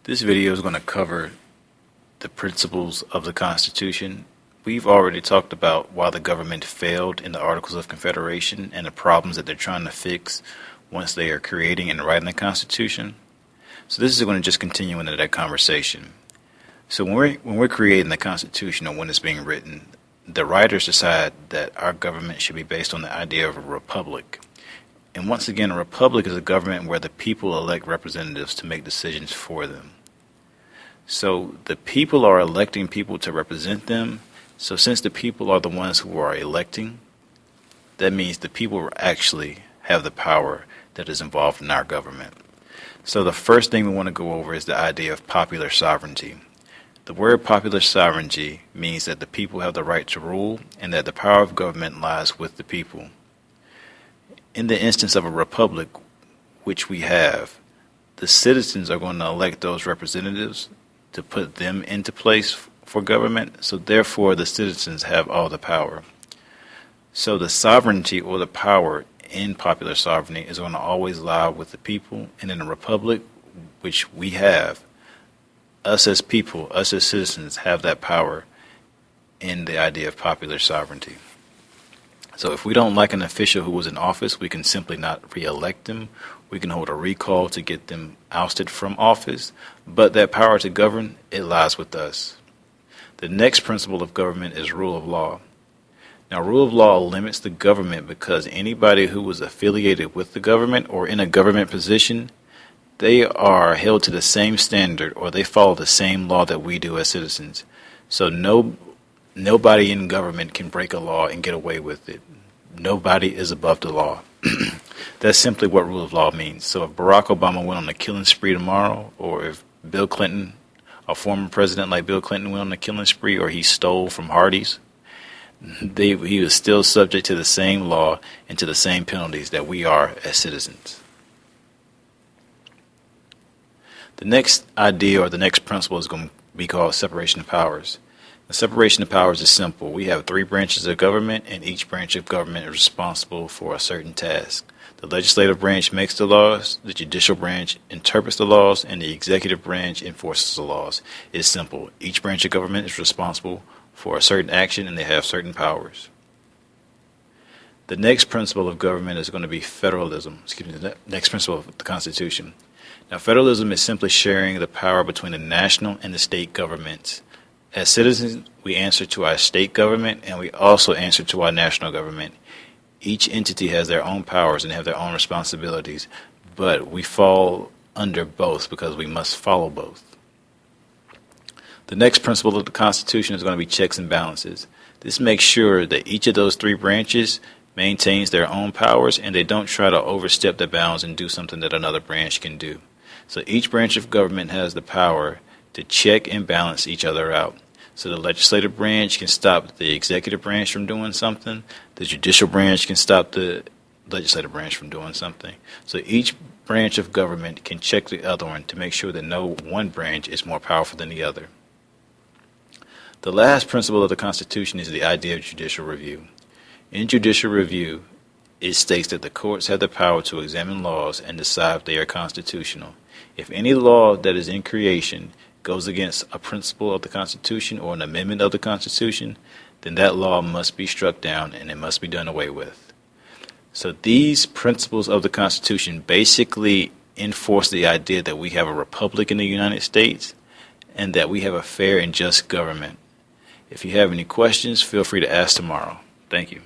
This video is going to cover the principles of the Constitution. We've already talked about why the government failed in the Articles of Confederation and the problems that they're trying to fix once they are creating and writing the Constitution. So this is going to just continue into that conversation. So when we're creating the Constitution or when it's being written, the writers decide that our government should be based on the idea of a republic. And once again, a republic is a government where the people elect representatives to make decisions for them. So the people are electing people to represent them. So since the people are the ones who are electing, that means the people actually have the power that is involved in our government. So the first thing we want to go over is the idea of popular sovereignty. The word popular sovereignty means that the people have the right to rule and that the power of government lies with the people. In the instance of a republic, which we have, the citizens are going to elect those representatives to put them into place for government, so therefore the citizens have all the power. So the sovereignty or the power in popular sovereignty is going to always lie with the people, and in a republic, which we have, us as people, us as citizens have that power in the idea of popular sovereignty. So if we don't like an official who was in office, we can simply not re-elect them. We can hold a recall to get them ousted from office. But that power to govern, it lies with us. The next principle of government is rule of law. Now, rule of law limits the government because anybody who was affiliated with the government or in a government position, they are held to the same standard or they follow the same law that we do as citizens. So nobody in government can break a law and get away with it. Nobody is above the law. That's simply what rule of law means. So if Barack Obama went on a killing spree tomorrow, or if Bill Clinton, a former president like Bill Clinton, went on a killing spree, or he stole from Hardee's, he was still subject to the same law and to the same penalties that we are as citizens. The next idea or the next principle is going to be called separation of powers. The separation of powers is simple. We have 3 branches of government, and each branch of government is responsible for a certain task. The legislative branch makes the laws, the judicial branch interprets the laws, and the executive branch enforces the laws. It's simple. Each branch of government is responsible for a certain action, and they have certain powers. The next principle of government is going to be federalism. The next principle of the Constitution. Now, federalism is simply sharing the power between the national and the state governments. As citizens, we answer to our state government, and we also answer to our national government. Each entity has their own powers and have their own responsibilities, but we fall under both because we must follow both. The next principle of the Constitution is going to be checks and balances. This makes sure that each of those 3 branches maintains their own powers and they don't try to overstep the bounds and do something that another branch can do. So each branch of government has the power to check and balance each other out. So the legislative branch can stop the executive branch from doing something. The judicial branch can stop the legislative branch from doing something. So each branch of government can check the other one to make sure that no one branch is more powerful than the other. The last principle of the Constitution is the idea of judicial review. In judicial review, it states that the courts have the power to examine laws and decide if they are constitutional. If any law that is in creation goes against a principle of the Constitution or an amendment of the Constitution, then that law must be struck down and it must be done away with. So these principles of the Constitution basically enforce the idea that we have a republic in the United States and that we have a fair and just government. If you have any questions, feel free to ask tomorrow. Thank you.